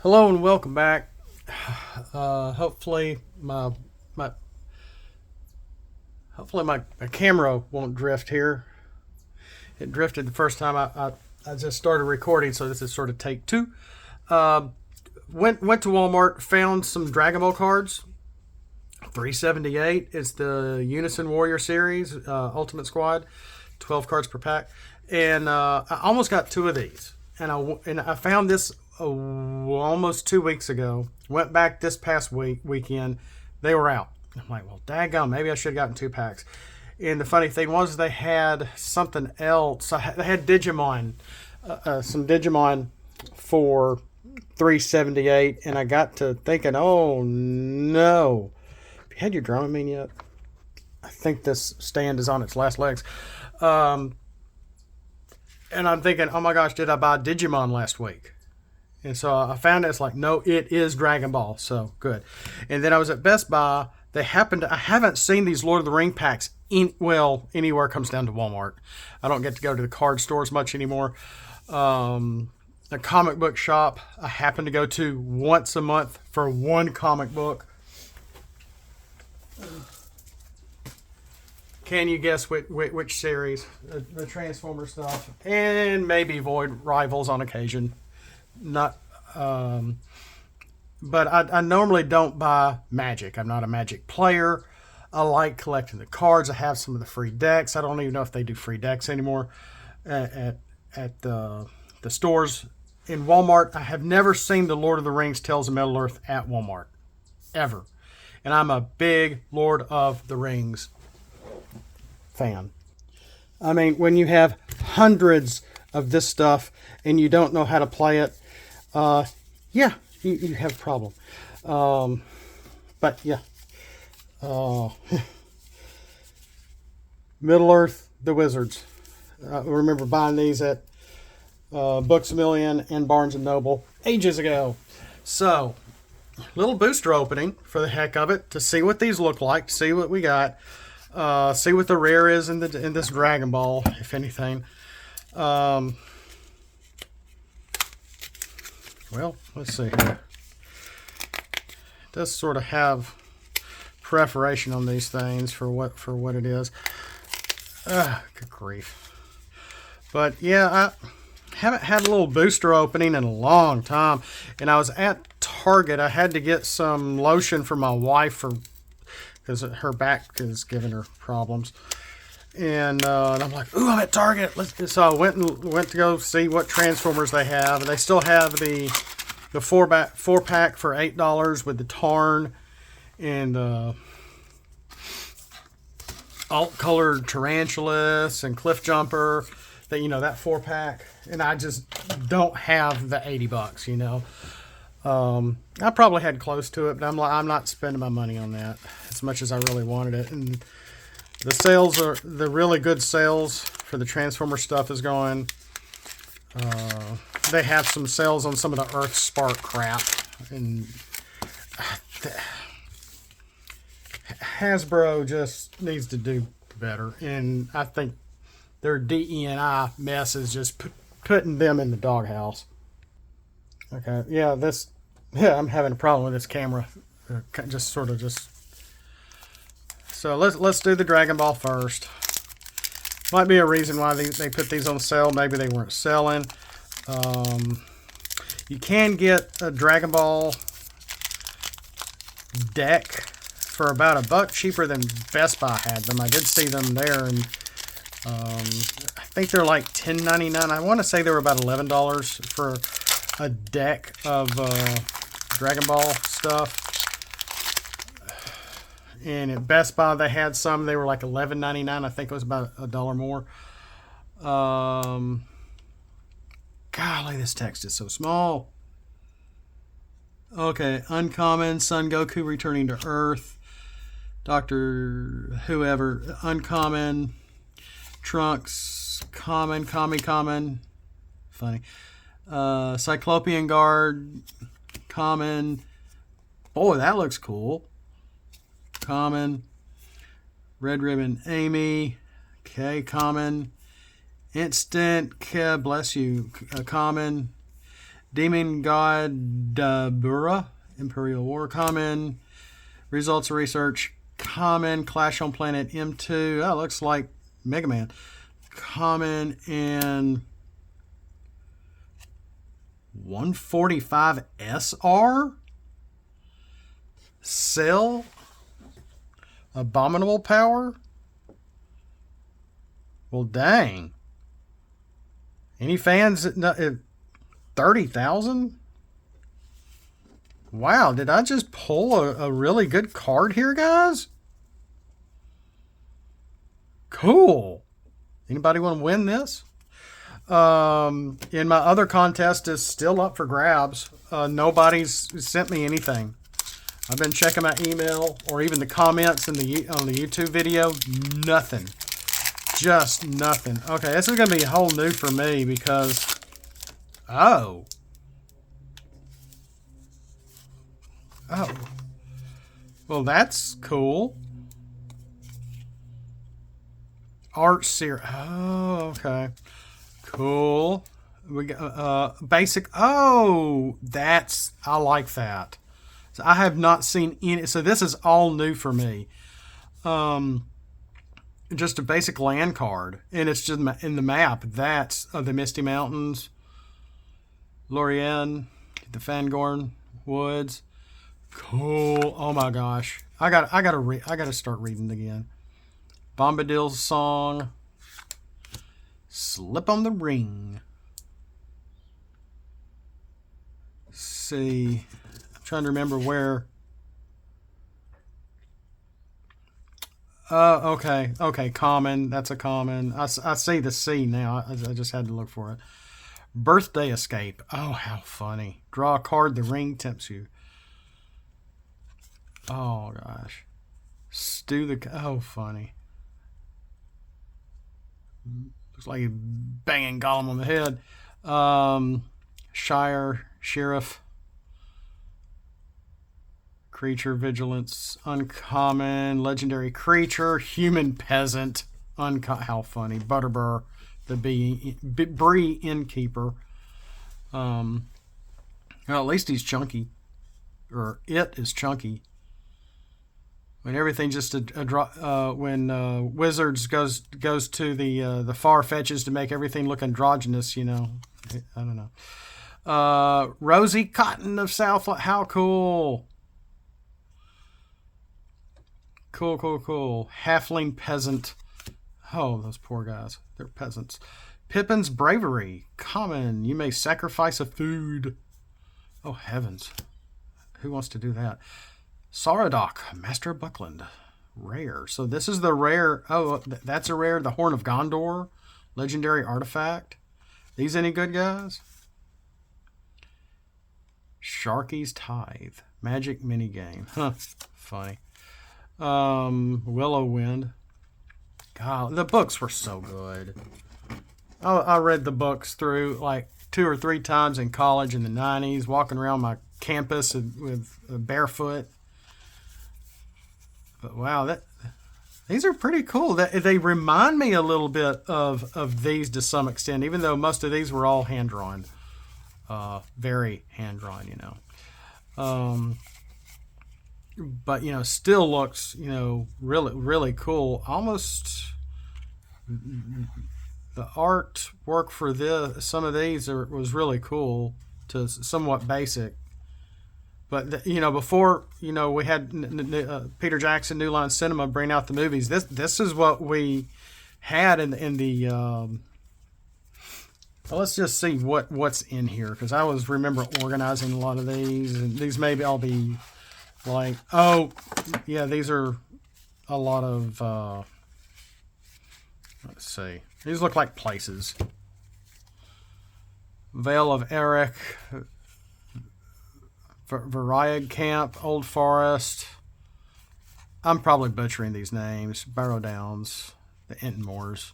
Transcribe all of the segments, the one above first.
Hello and welcome back. Hopefully my my camera won't drift here. It drifted the first time I just started recording, so this is sort of take two. Uh, went to Walmart, found some Dragon Ball cards. 378. It's the Unison Warrior Series Ultimate Squad, 12 cards per pack, and I almost got two of these. And I found this almost 2 weeks ago. Went back this past weekend. They were out. I'm like, well, daggone, maybe I should have gotten two packs. And the funny thing was, they had something else. They had Digimon, some Digimon for 378, and I got to thinking, oh no, have you had your Dramamine yet? I think this stand is on its last legs. And I'm thinking, oh my gosh, did I buy Digimon last week? And so I found it's like, no, it is Dragon Ball. So good. And then I was at Best Buy. I haven't seen these Lord of the Ring packs anywhere comes down to Walmart. I don't get to go to the card stores much anymore. A comic book shop I happen to go to once a month for one comic book. Can you guess which series? The Transformer stuff, and maybe Void Rivals on occasion. Not, but I normally don't buy Magic. I'm not a Magic player. I like collecting the cards. I have some of the free decks. I don't even know if they do free decks anymore at the stores. In Walmart, I have never seen the Lord of the Rings Tales of Middle Earth at Walmart, ever. And I'm a big Lord of the Rings fan. I mean, when you have hundreds of this stuff and you don't know how to play it, yeah, you have a problem. But yeah, Middle Earth, the Wizards. I remember buying these at Books A Million and Barnes and Noble ages ago. So, little booster opening for the heck of it to see what these look like, to see what we got. See what the rare is in this Dragon Ball, if anything. Well, let's see here. It does sort of have preparation on these things for what it is. Good grief. But yeah, I haven't had a little booster opening in a long time. And I was at Target. I had to get some lotion for my wife because her back is giving her problems. And I'm like, ooh, I'm at Target. So I went to go see what Transformers they have. And they still have the four pack for $8 with the Tarn and alt colored Tarantulas and Cliff Jumper. That 4-pack. And I just don't have the $80. I probably had close to it, but I'm not spending my money on that as much as I really wanted it. And the really good sales for the Transformer stuff is going. They have some sales on some of the Earth Spark crap, and Hasbro just needs to do better. And I think their DE&I mess is just putting them in the doghouse. Okay, yeah, I'm having a problem with this camera. So let's do the Dragon Ball first. Might be a reason why they put these on sale. Maybe they weren't selling. You can get a Dragon Ball deck for about $1 cheaper than Best Buy had them. I did see them there, and I think they're like $10.99. I want to say they were about $11 for a deck of Dragon Ball stuff. And at Best Buy they had some. They were like $11.99. I think it was about $1 more. Golly, this text is so small. Okay, uncommon, Son Goku returning to Earth. Dr. Whoever, uncommon. Trunks, common, common. Funny. Cyclopean Guard, common. Boy, that looks cool. Common. Red Ribbon Amy. Okay, common. Instant, bless you, common. Demon God Bura, Imperial War, common. Results of research, common. Clash on planet M2. Oh, looks like Mega Man. Common and 145 SR. Cell. Abominable power. Well, dang. Any fans? 30,000? Wow, did I just pull a really good card here, guys? Cool. Anybody want to win this? And my other contest is still up for grabs. Nobody's sent me anything. I've been checking my email or even the comments on the YouTube video. Nothing. Just nothing. Okay, this is going to be a whole new for me because... Oh. Oh. Well, that's cool. Art series. Oh, okay. Cool. We got basic. Oh, that's... I like that. So I have not seen any... So this is all new for me. Just a basic land card. And it's just in the map. That's the Misty Mountains. Lorien. The Fangorn Woods. Cool. Oh my gosh. I gotta start reading again. Bombadil's Song. Slip on the Ring. Let's see. I'm trying to remember where. Okay. Okay, common. That's a common. I see the C now. I just had to look for it. Birthday Escape. Oh, how funny. Draw a card. The ring tempts you. Oh, gosh. Oh, funny. Looks like he's banging Gollum on the head. Sheriff. Creature, Vigilance, uncommon. Legendary creature, human peasant. How funny. Butterbur, the Bree innkeeper. Well, at least he's chunky. Or it is chunky. When everything just when Wizards goes to the far fetches to make everything look androgynous, I don't know. Rosie Cotton of Southland. How cool. Cool. Halfling Peasant. Oh, those poor guys. They're peasants. Pippin's Bravery. Common. You may sacrifice a food. Oh, heavens. Who wants to do that? Saradoc, Master of Buckland. Rare. So this is the rare. Oh, that's a rare. The Horn of Gondor. Legendary artifact. These any good, guys? Sharky's Tithe. Magic minigame. Huh. Funny. Willow Wind. God, the books were so good. I read the books through like 2 or 3 times in college in the 90s, walking around my campus with barefoot. But wow, these are pretty cool. They remind me a little bit of these to some extent, even though most of these were all hand-drawn. Very hand-drawn, But, still looks, really, really cool. Almost the artwork for some of these was really cool to somewhat basic. But, before, we had Peter Jackson, New Line Cinema bring out the movies. This is what we had in the... well, let's just see what's in here, because I remember organizing a lot of these, and these maybe I'll be like, oh, yeah, these are a lot of, let's see. These look like places. Vale of Eric, Variag Camp, Old Forest. I'm probably butchering these names. Barrow Downs, the Entenmoors.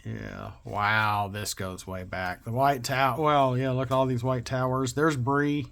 Yeah. Wow, this goes way back. The White Tower. Well, yeah, look at all these white towers. There's Bree.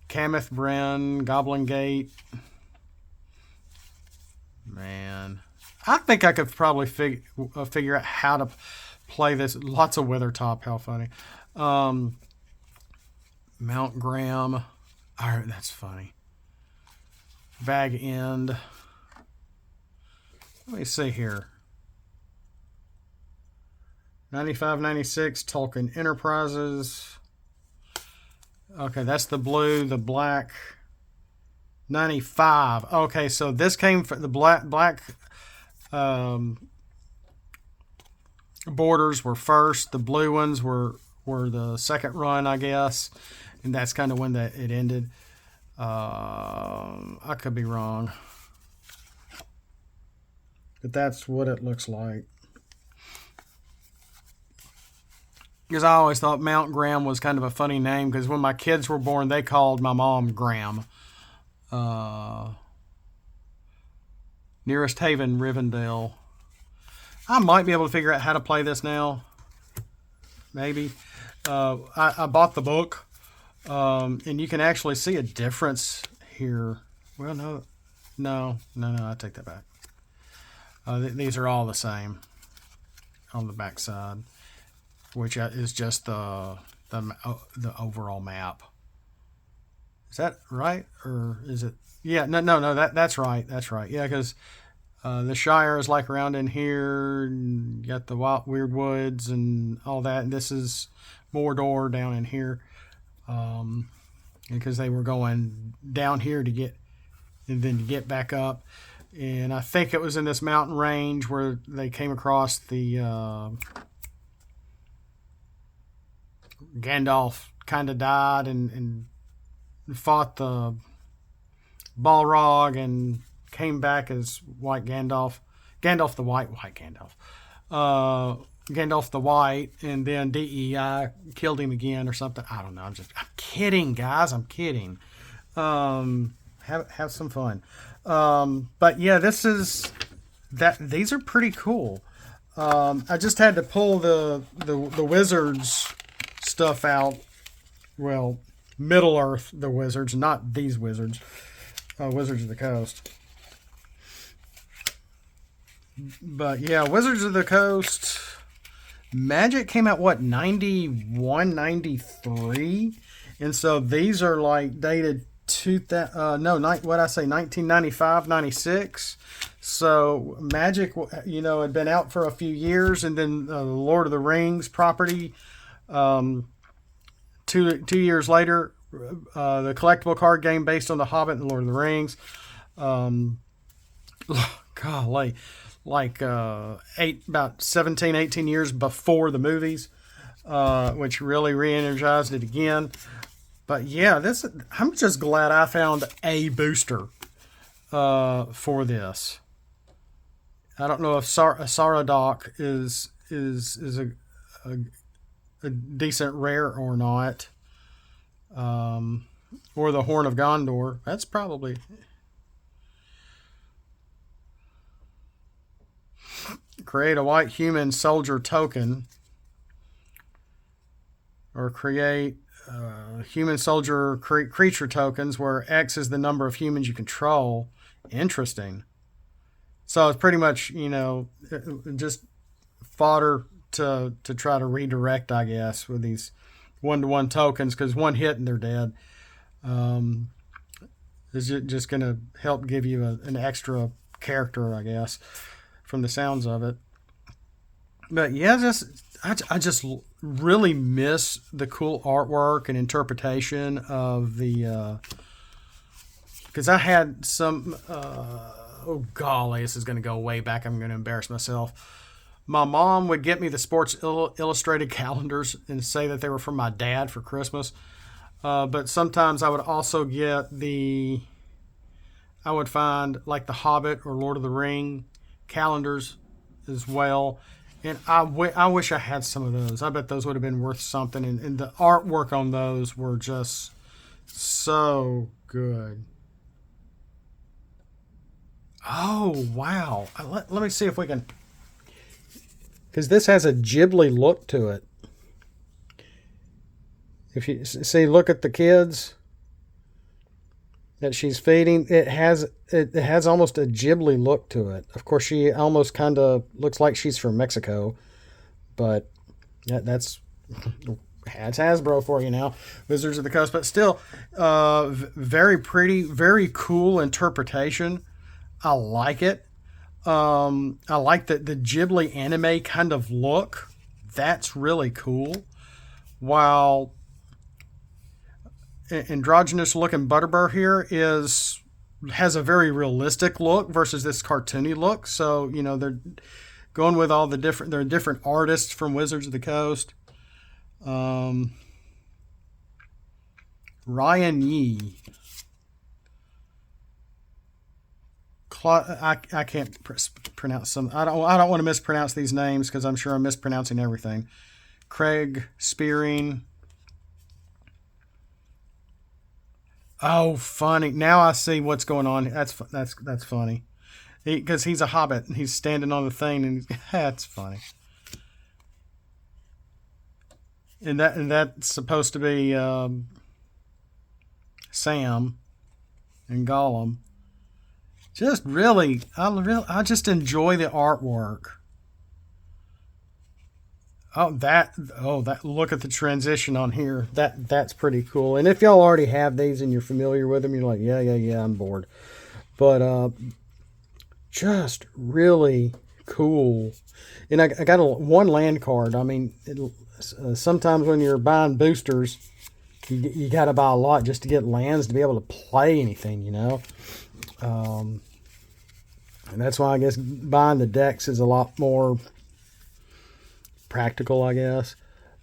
Cameth Bren, Goblin Gate. Man. I think I could probably figure out how to play this. Lots of Withertop. How funny. Mount Graham. All right, that's funny. Bag End. Let me see here. 95, 96, Tolkien Enterprises. Okay, that's the blue, the black. 95. Okay, so this came from the black borders were first. The blue ones were the second run, I guess, and that's kind of when it ended. I could be wrong, but that's what it looks like. Because I always thought Mount Graham was kind of a funny name, because when my kids were born, they called my mom Graham. Nearest Haven, Rivendell. I might be able to figure out how to play this now. Maybe. I bought the book, and you can actually see a difference here. Well, no, I take that back. These are all the same on the back side, which is just the overall map. Is that right, or is it? Yeah, no. That's right. That's right. Yeah, because the Shire is like around in here. And you got the wild, weird woods and all that. And this is Mordor down in here, because they were going down here to get, and then to get back up. And I think it was in this mountain range where they came across the Gandalf kind of died and fought the Balrog and came back as White Gandalf. Gandalf the White Gandalf. Gandalf the White, and then DEI killed him again or something. I don't know. I'm kidding, guys. I'm kidding. Have some fun. But yeah, these are pretty cool. I just had to pull the Wizards stuff out. Well, Middle Earth, the Wizards, not these Wizards. Wizards of the Coast. But yeah, Wizards of the Coast. Magic came out, 91, 93? And so these are like dated 1995, 96. So Magic, had been out for a few years, and then the Lord of the Rings property, 2 years later, the collectible card game based on The Hobbit and Lord of the Rings. Golly, like about 17, 18 years before the movies, which really re-energized it again. But yeah, I'm just glad I found a booster for this. I don't know if Saradoc is a decent rare or not. Or the Horn of Gondor. That's probably... Create a white human soldier token. Or create human soldier creature tokens where X is the number of humans you control. Interesting. So it's pretty much, just fodder to try to redirect, I guess, with these 1-to-1 tokens, because one hit and they're dead. Is just going to help give you an extra character, I guess, from the sounds of it. But yeah, I just really miss the cool artwork and interpretation of the... Because I had some... oh, golly, this is going to go way back. I'm going to embarrass myself. My mom would get me the Sports Illustrated calendars and say that they were from my dad for Christmas. But sometimes I would also get I would find like the Hobbit or Lord of the Ring calendars as well. And I wish I had some of those. I bet those would have been worth something. And the artwork on those were just so good. Oh, wow. Let me see if we can... Because this has a Ghibli look to it. If you see, look at the kids that she's feeding. It has almost a Ghibli look to it. Of course, she almost kind of looks like she's from Mexico. But that's Hasbro for you now. Wizards of the Coast. But still, very pretty, very cool interpretation. I like it. I like the Ghibli anime kind of look. That's really cool. While androgynous looking Butterbur here has a very realistic look versus this cartoony look. So, you know, they're going with all the different, they're different artists from Wizards of the Coast. Ryan Yee. I can't pronounce some. I don't want to mispronounce these names because I'm sure I'm mispronouncing everything. Craig Spearing. Oh, funny! Now I see what's going on. That's funny. Because he's a hobbit and he's standing on the thing, and that's funny. And that's supposed to be Sam and Gollum. Just really, I just enjoy the artwork. That look at the transition on here. That's pretty cool. And if y'all already have these and you're familiar with them, you're like, yeah, I'm bored. But just really cool. And I got one land card. I mean, sometimes when you're buying boosters, you got to buy a lot just to get lands to be able to play anything, you know. And that's why I guess buying the decks is a lot more practical, I guess.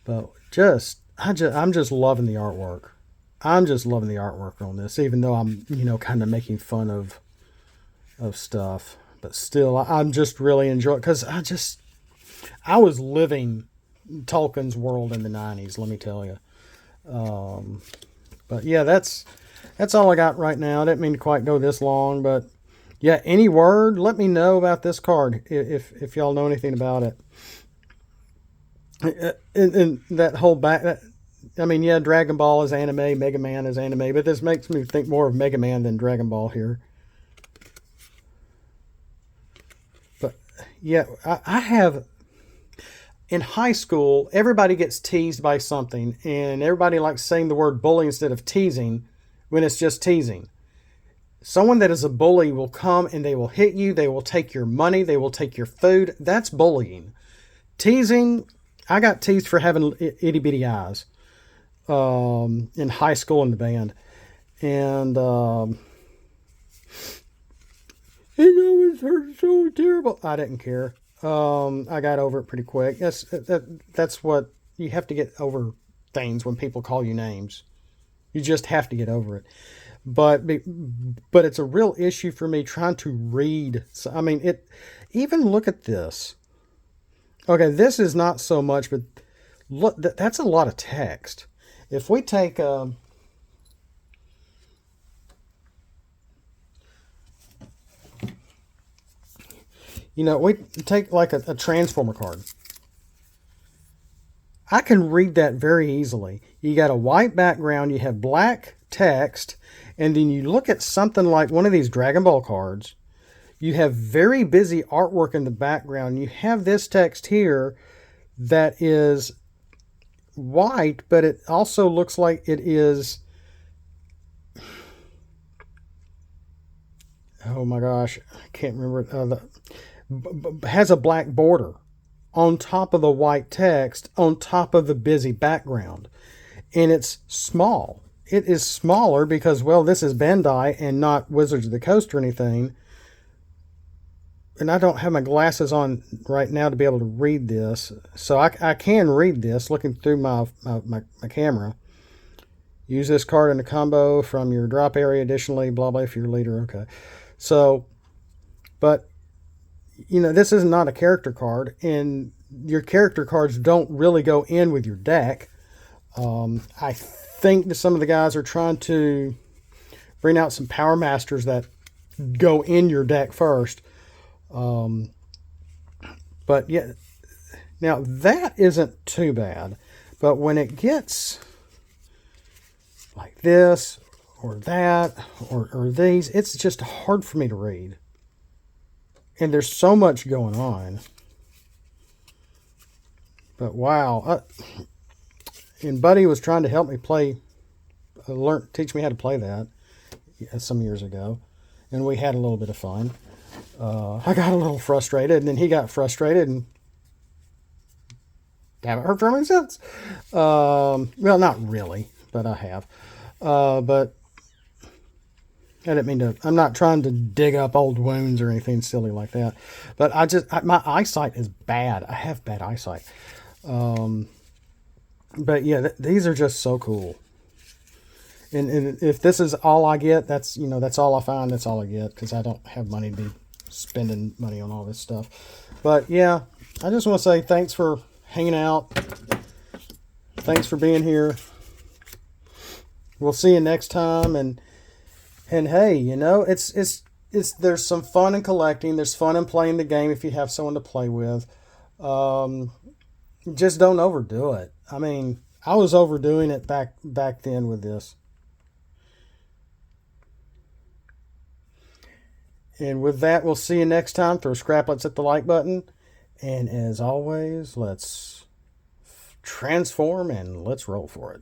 But I'm just loving the artwork. I'm just loving the artwork on this, even though I'm, you know, kind of making fun of stuff. But still, I'm just really enjoying, because I was living Tolkien's world in the 90s, let me tell you. But yeah, that's all I got right now. I didn't mean to quite go this long, but yeah, any word, let me know about this card if y'all know anything about it. And that whole back, I mean, yeah, Dragon Ball is anime, Mega Man is anime, but this makes me think more of Mega Man than Dragon Ball here. But yeah, I have, in high school, everybody gets teased by something, and everybody likes saying the word bully instead of teasing when it's just teasing. Someone that is a bully will come and they will hit you, they will take your money, they will take your food. That's bullying. Teasing, I got teased for having itty bitty eyes in high school in the band. And it always hurt so terrible. I didn't care. I got over it pretty quick. That's what you have to get over, things when people call you names. You just have to get over it. But it's a real issue for me trying to read. So, I mean, even look at this. Okay, this is not so much, but look, that's a lot of text. If we take you know, we take like a Transformer card. I can read that very easily. You got a white background, you have black text, and then you look at something like one of these Dragon Ball cards. You have very busy artwork in the background. You have this text here that is white, but it also looks like it is, oh my gosh, I can't remember, has a black border on top of the white text, on top of the busy background. And it's small. It is smaller because, well, this is Bandai and not Wizards of the Coast or anything. And I don't have my glasses on right now to be able to read this. So I can read this looking through my camera. Use this card in a combo from your drop area. Additionally, blah, blah, if you're a leader. Okay. So, but, you know, this is not a character card. And your character cards don't really go in with your deck. I think that some of the guys are trying to bring out some Power Masters that go in your deck first. But yeah, now that isn't too bad, but when it gets like this or that or these, it's just hard for me to read. And there's so much going on. But wow. And Buddy was trying to help me teach me how to play that some years ago. And we had a little bit of fun. I got a little frustrated, and then he got frustrated, and haven't heard from him since. Well, not really, but I have. But I didn't mean to. I'm not trying to dig up old wounds or anything silly like that. But my eyesight is bad. I have bad eyesight. But yeah, these are just so cool. And if this is all I get, that's all I find. That's all I get, because I don't have money to be spending money on all this stuff. But yeah, I just want to say thanks for hanging out. Thanks for being here. We'll see you next time. And hey, it's there's some fun in collecting. There's fun in playing the game if you have someone to play with. Just don't overdo it. I mean, I was overdoing it back then with this. And with that, we'll see you next time. Throw scraplets at the like button. And as always, let's transform and let's roll for it.